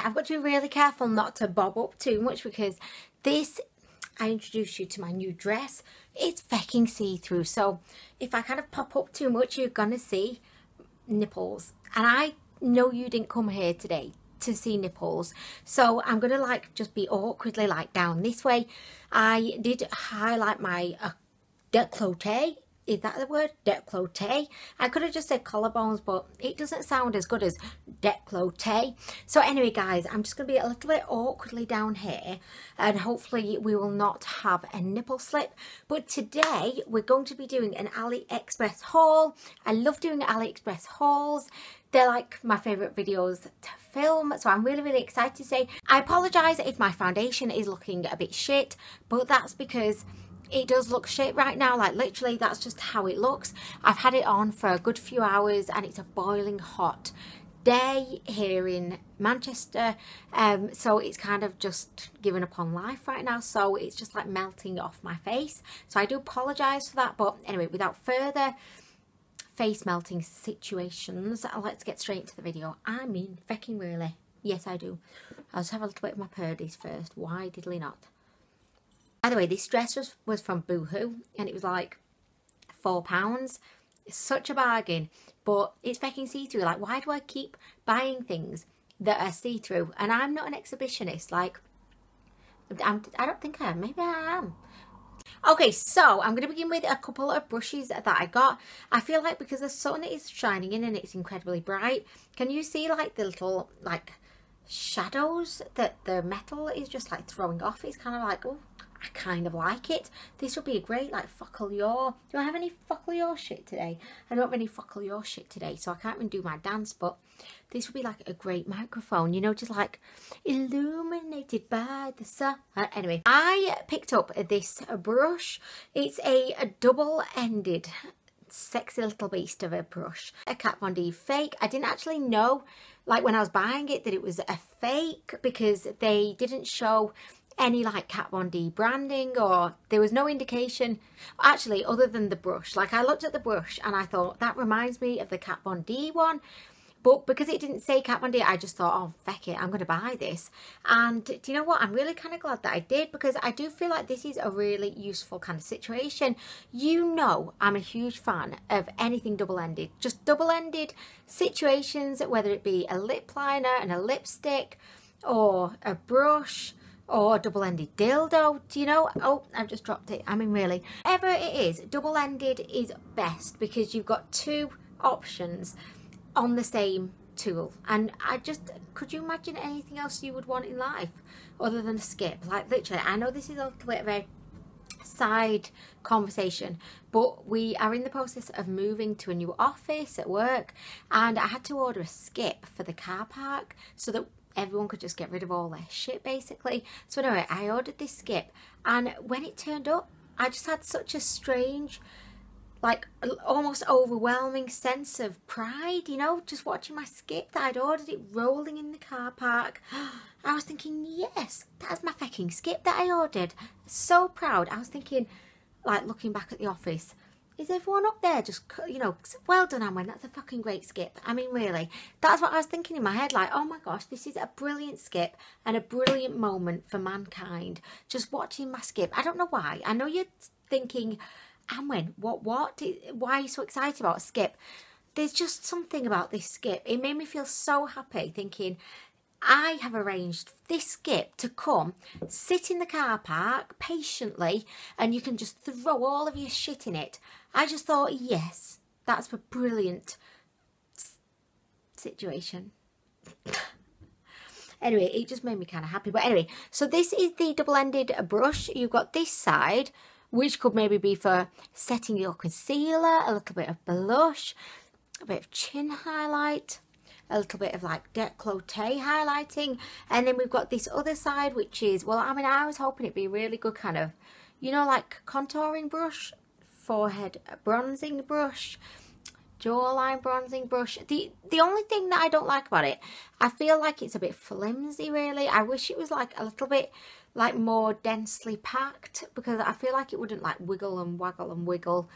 Right, I've got to be really careful not to bob up too much because this, I introduced you to my new dress. It's fucking see-through, so if I kind of pop up too much, you're gonna see nipples. And I know you didn't come here today to see nipples, so I'm gonna like just be awkwardly like down this way. I did highlight my décolleté. Is that the word? Décolleté. I could have just said collarbones, but it doesn't sound as good as décolleté. So anyway, guys, I'm just going to be a little bit awkwardly down here, and hopefully we will not have a nipple slip. But today we're going to be doing an Aliexpress haul. I love doing Aliexpress hauls. They're like my favourite videos to film, so I'm really, really excited to say. I apologise if my foundation is looking a bit shit, but that's because it does look shit right now. Like literally that's just how it looks. I've had it on for a good few hours and it's a boiling hot day here in Manchester, so it's kind of just given up on life right now, so it's just like melting off my face. So I do apologise for that, but anyway, without further face melting situations, let's get straight into the video. I mean fucking really, yes I do. I'll just have a little bit of my purdies first. Why diddly not? By the way, this dress was from Boohoo and it was like £4. It's such a bargain, but it's fucking see-through. Like, why do I keep buying things that are see-through? And I'm not an exhibitionist. Like, I don't think I am. Maybe I am. Okay, so I'm going to begin with a couple of brushes that I got. I feel like because the sun is shining in and it's incredibly bright, can you see like the little like shadows that the metal is just like throwing off? It's kind of like, oh, I kind of like it. This would be a great like Focallure. Do I have any Focallure shit today? I don't have any Focallure shit today, so I can't even do my dance, but this would be like a great microphone, you know, just like illuminated by the sun. Anyway, I picked up this brush. It's a double-ended sexy little beast of a brush, a Kat Von D fake. I didn't actually know, like when I was buying it, that it was a fake because they didn't show any like Kat Von D branding, or there was no indication actually other than the brush. Like I looked at the brush and I thought that reminds me of the Kat Von D one, but because it didn't say Kat Von D, I just thought, oh feck it, I'm going to buy this. And do you know what, I'm really kind of glad that I did, because I do feel like this is a really useful kind of situation. You know, I'm a huge fan of anything double-ended, just double-ended situations, whether it be a lip liner and a lipstick or a brush or a double-ended dildo. Do you know? Oh, I've just dropped it. I mean, really, whatever it is, double-ended is best because you've got two options on the same tool. And I just, could you imagine anything else you would want in life other than a skip? Like literally, I know this is a little bit of a side conversation, but we are in the process of moving to a new office at work, and I had to order a skip for the car park so that everyone could just get rid of all their shit basically. So anyway, I ordered this skip, and when it turned up, I just had such a strange, like almost overwhelming sense of pride, you know, just watching my skip that I'd ordered it rolling in the car park. I was thinking, yes, that's my fucking skip that I ordered. So proud. I was thinking, like looking back at the office, is everyone up there just, you know, well done Anwen, that's a fucking great skip. I mean really, that's what I was thinking in my head, like, oh my gosh, this is a brilliant skip and a brilliant moment for mankind. Just watching my skip. I don't know why. I know you're thinking, Anwen, what, why are you so excited about a skip? There's just something about this skip. It made me feel so happy thinking, I have arranged this skip to come, sit in the car park patiently, and you can just throw all of your shit in it. I just thought, yes, that's a brilliant situation. Anyway, it just made me kind of happy. But anyway, so this is the double-ended brush. You've got this side, which could maybe be for setting your concealer, a little bit of blush, a bit of chin highlight, a little bit of like décolleté highlighting. And then we've got this other side, which is, well, I mean, I was hoping it'd be really good kind of, you know, like contouring brush, forehead bronzing brush, jawline bronzing brush. The only thing that I don't like about it, I feel like it's a bit flimsy really. I wish it was like a little bit like more densely packed, because I feel like it wouldn't like wiggle and waggle and wiggle,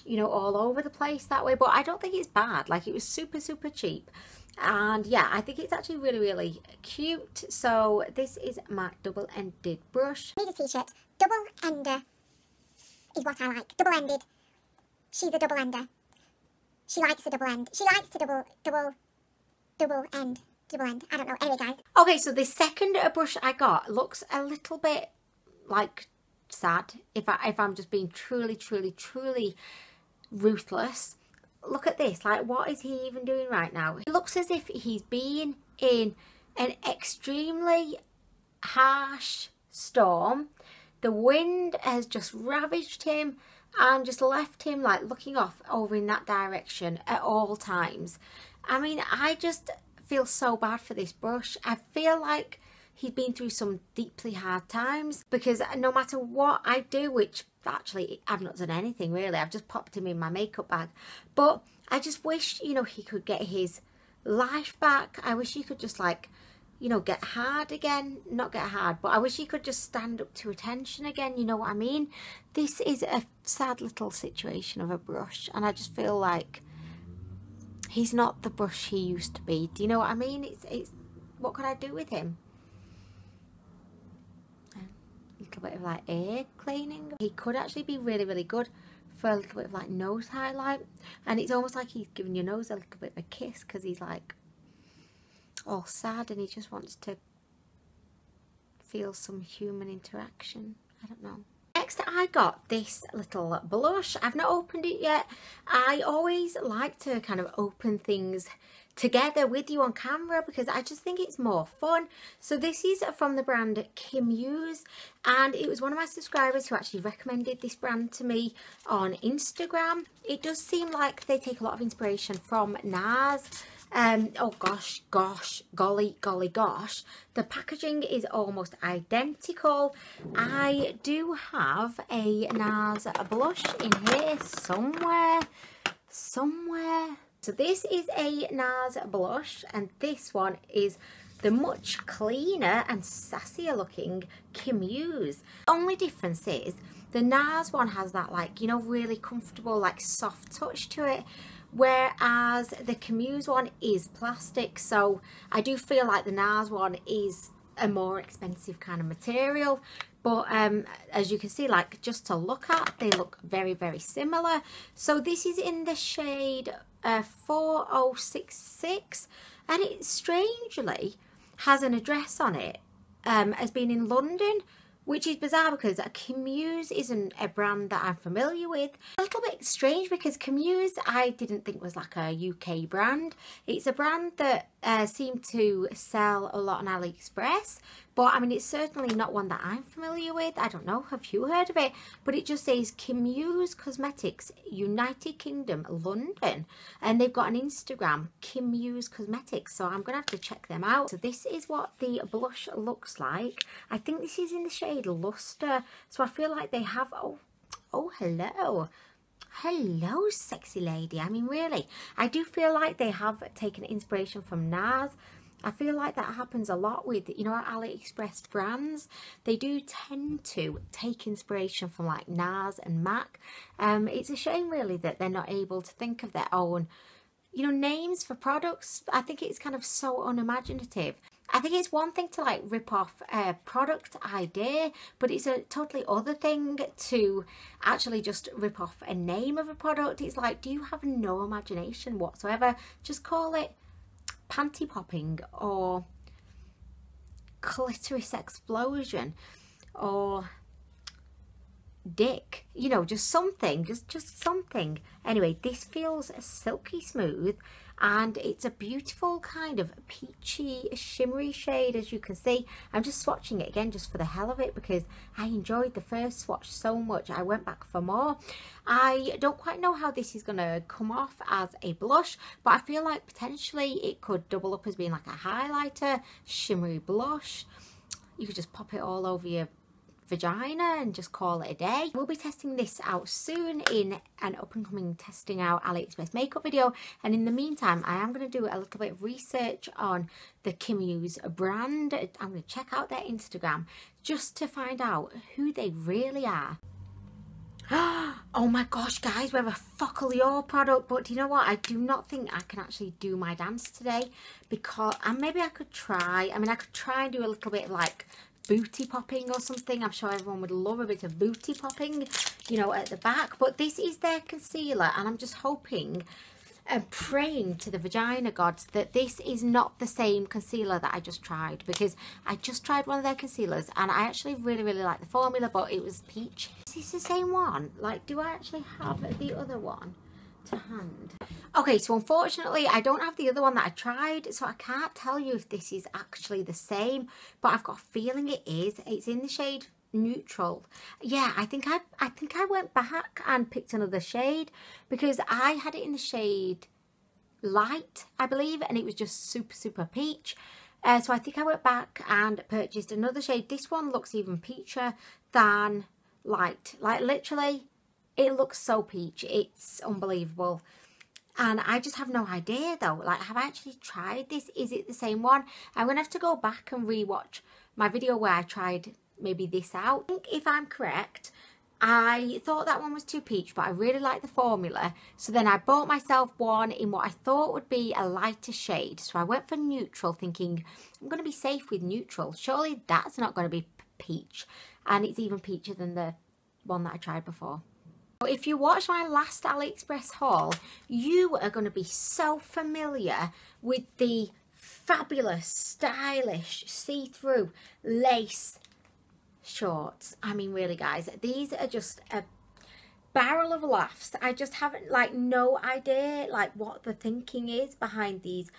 you know, all over the place that way. But I don't think it's bad. Like, it was super cheap. And yeah, I think it's actually really, really cute. So this is my double-ended brush. Need a t-shirt. Double-ender is what I like. Double-ended. She's a double-ender. She likes a double end. She likes to double end. I don't know. Anyway, guys. Okay, so the second brush I got looks a little bit like sad. If I'm just being truly ruthless. Look at this. Like, what is he even doing right now? It looks as if he's been in an extremely harsh storm. The wind has just ravaged him and just left him like looking off over in that direction at all times. I mean, I just feel so bad for this brush. I feel like he's been through some deeply hard times, because no matter what I do, which actually I've not done anything really, I've just popped him in my makeup bag, but I just wish, you know, he could get his life back. I wish he could just, like, you know, get hard again. Not get hard, but I wish he could just stand up to attention again, you know what I mean? This is a sad little situation of a brush, and I just feel like he's not the brush he used to be. Do you know what I mean? It's what could I do with him? A little bit of like ear cleaning. He could actually be really, really good for a little bit of like nose highlight, and it's almost like he's giving your nose a little bit of a kiss, because he's like all sad and he just wants to feel some human interaction. I don't know. Next I got this little blush. I've not opened it yet. I always like to kind of open things together with you on camera because I just think it's more fun. So this is from the brand KIMUSE, and it was one of my subscribers who actually recommended this brand to me on Instagram. It does seem like they take a lot of inspiration from NARS. Oh gosh, golly gosh, the packaging is almost identical. I do have a NARS blush in here somewhere. So this is a NARS blush, and this one is the much cleaner and sassier looking KIMUSE. The only difference is the NARS one has that, like, you know, really comfortable, like, soft touch to it, whereas the KIMUSE one is plastic. So I do feel like the NARS one is a more expensive kind of material, but as you can see, like, just to look at, they look very, very similar. So this is in the shade 4066, and it strangely has an address on it as being in London, which is bizarre because KIMUSE isn't a brand that I'm familiar with. A little bit strange because KIMUSE I didn't think was like a UK brand. It's a brand that seemed to sell a lot on Aliexpress, but I mean, it's certainly not one that I'm familiar with. I don't know, have you heard of it? But it just says KIMUSE Cosmetics, United Kingdom, London, and they've got an Instagram, KIMUSE Cosmetics, so I'm gonna have to check them out. So this is what the blush looks like. I think this is in the shade Luster, so I feel like they have, oh hello sexy lady. I mean, really, I do feel like they have taken inspiration from NARS. I feel like that happens a lot with, you know, AliExpress brands. They do tend to take inspiration from like NARS and MAC. It's a shame really that they're not able to think of their own, you know, names for products. I think it's kind of so unimaginative. I think it's one thing to like rip off a product idea, but it's a totally other thing to actually just rip off a name of a product. It's like, do you have no imagination whatsoever? Just call it panty popping or clitoris explosion or dick, you know, just something, just something. Anyway, this feels silky smooth, and it's a beautiful kind of peachy shimmery shade. As you can see, I'm just swatching it again just for the hell of it because I enjoyed the first swatch so much I went back for more. I don't quite know how this is going to come off as a blush, but I feel like potentially it could double up as being like a highlighter, shimmery blush. You could just pop it all over your vagina and just call it a day. We'll be testing this out soon in an up and coming testing out AliExpress makeup video, and in the meantime I am going to do a little bit of research on the KIMUSE brand. I'm going to check out their Instagram just to find out who they really are. Oh my gosh, guys, we have a Focallure product, but do you know what? I do not think I can actually do my dance today because, and maybe I could try. I mean, I could try and do a little bit of like booty popping or something. I'm sure everyone would love a bit of booty popping, you know, at the back. But this is their concealer, and I'm just hoping and praying to the vagina gods that this is not the same concealer that I just tried, because I just tried one of their concealers and I actually really like the formula, but it was peach. Is this the same one? Like, do I actually have the other one to hand? Okay, so unfortunately I don't have the other one that I tried, so I can't tell you if this is actually the same, but I've got a feeling it is. It's in the shade neutral. Yeah, I think I went back and picked another shade because I had it in the shade light, I believe, and it was just super peach. So I think I went back and purchased another shade. This one looks even peachier than light. Like, literally, it looks so peach. It's unbelievable. And I just have no idea though. Like, have I actually tried this? Is it the same one? I'm gonna have to go back and rewatch my video where I tried maybe this out. I think if I'm correct, I thought that one was too peach, but I really like the formula. So then I bought myself one in what I thought would be a lighter shade. So I went for neutral, thinking I'm going to be safe with neutral. Surely that's not going to be peach. And it's even peachier than the one that I tried before. If you watched my last Aliexpress haul, you are going to be so familiar with the fabulous, stylish, see-through lace shorts. I mean, really, guys, these are just a barrel of laughs. I just haven't, like, no idea like what the thinking is behind these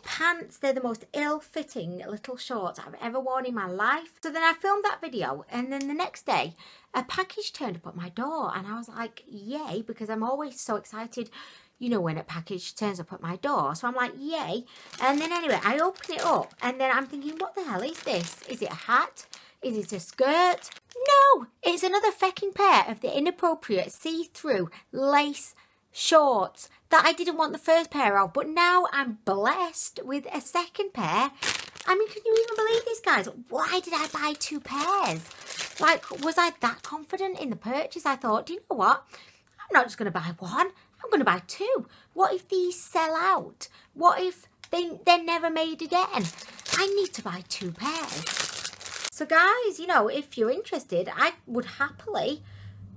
pants. They're the most ill-fitting little shorts I've ever worn in my life. So then I filmed that video, and then the next day a package turned up at my door, and I was like, yay, because I'm always so excited, you know, when a package turns up at my door. So I'm like, yay. And then anyway, I open it up, and then I'm thinking, what the hell is this? Is it a hat? Is it a skirt? No, it's another fecking pair of the inappropriate see-through lace shorts that I didn't want the first pair of, but now I'm blessed with a second pair. I mean, can you even believe this, guys? Why did I buy two pairs? Like, was I that confident in the purchase? I thought, do you know what? I'm not just going to buy one. I'm going to buy two. What if these sell out? What if they're never made again? I need to buy two pairs. So guys, you know, if you're interested, I would happily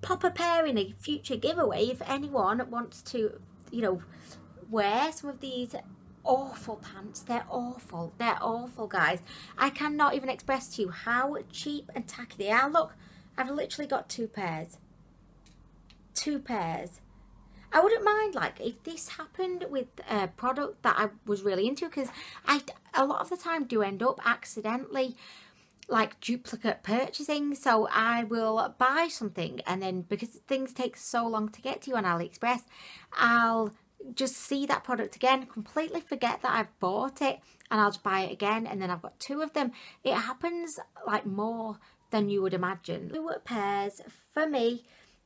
pop a pair in a future giveaway if anyone wants to, you know, wear some of these awful pants. They're awful. They're awful, guys. I cannot even express to you how cheap and tacky they are. Look, I've literally got two pairs. Two pairs. I wouldn't mind, like, if this happened with a product that I was really into, because I a lot of the time do end up accidentally like duplicate purchasing. So I will buy something, and then because things take so long to get to you on AliExpress, I'll just see that product again, completely forget that I've bought it, and I'll just buy it again, and then I've got two of them. It happens like more than you would imagine. Two pairs for me.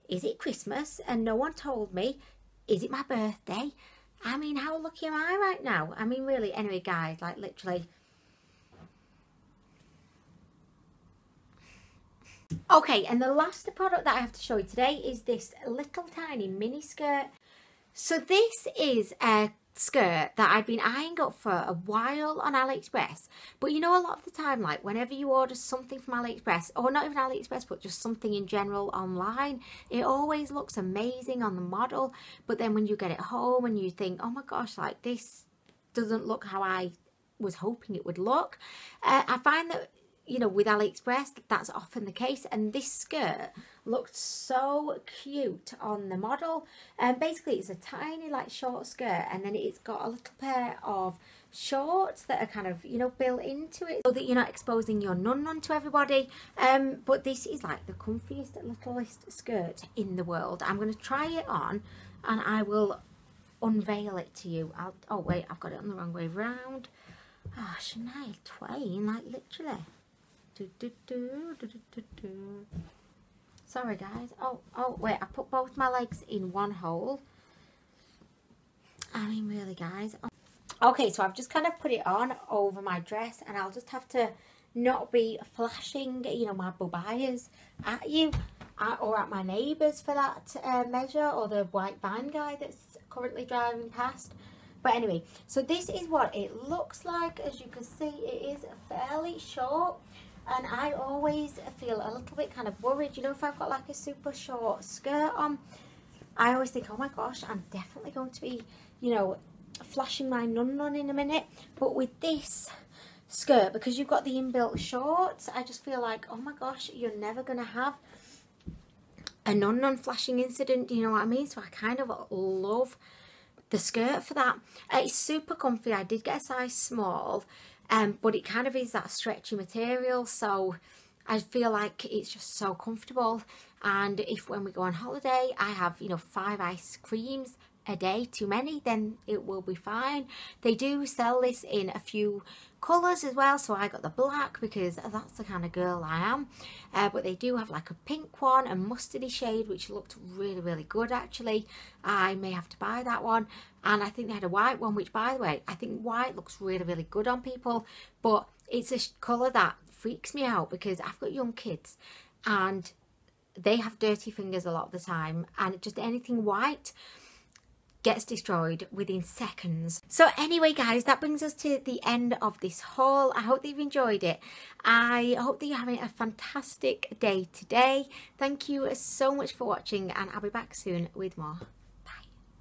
Is it Christmas and no one told me? Is it my birthday? I mean, how lucky am I right now? I mean, really. Anyway, guys, like, literally. Okay, and the last product that I have to show you today is this little tiny mini skirt. So this is a skirt that I've been eyeing up for a while on AliExpress, but you know, a lot of the time, like, whenever you order something from AliExpress, or not even AliExpress, but just something in general online, it always looks amazing on the model, but then when you get it home and you think, oh my gosh, like, this doesn't look how I was hoping it would look. I find that, you know, with AliExpress, that's often the case, and this skirt looked so cute on the model. And basically it's a tiny, like, short skirt, and then it's got a little pair of shorts that are kind of, you know, built into it so that you're not exposing your nun to everybody. But this is like the comfiest, littlest skirt in the world. I'm going to try it on and I will unveil it to you. Oh wait, I've got it on the wrong way round. Oh, Shania Twain, like, literally. Sorry, guys. Oh, wait, I put both my legs in one hole. I mean, really, guys. Okay, so I've just kind of put it on over my dress, and I'll just have to not be flashing, you know, my boobies at you. or at my neighbours for that measure, or the white van guy that's currently driving past. But anyway, so this is what it looks like. As you can see, it is fairly short, and I always feel a little bit kind of worried, you know, if I've got like a super short skirt on, I always think, oh my gosh, I'm definitely going to be, you know, flashing my nun in a minute. But with this skirt, because you've got the inbuilt shorts, I just feel like, oh my gosh, you're never going to have a nun flashing incident, you know what I mean? So I kind of love the skirt for that. It's super comfy. I did get a size small, but it kind of is that stretchy material, so I feel like it's just so comfortable. And if when we go on holiday I have, you know, 5 ice creams a day too many, then it will be fine. They do sell this in a few colours as well, so I got the black because that's the kind of girl I am, but they do have like a pink one, a mustardy shade, which looked really, really good actually. I may have to buy that one. And I think they had a white one, which, by the way, I think white looks really, really good on people, but it's a colour that freaks me out because I've got young kids and they have dirty fingers a lot of the time, and just anything white gets destroyed within seconds. So anyway guys, that brings us to the end of this haul. I hope that you've enjoyed it. I hope that you're having a fantastic day today. Thank you so much for watching, and I'll be back soon with more.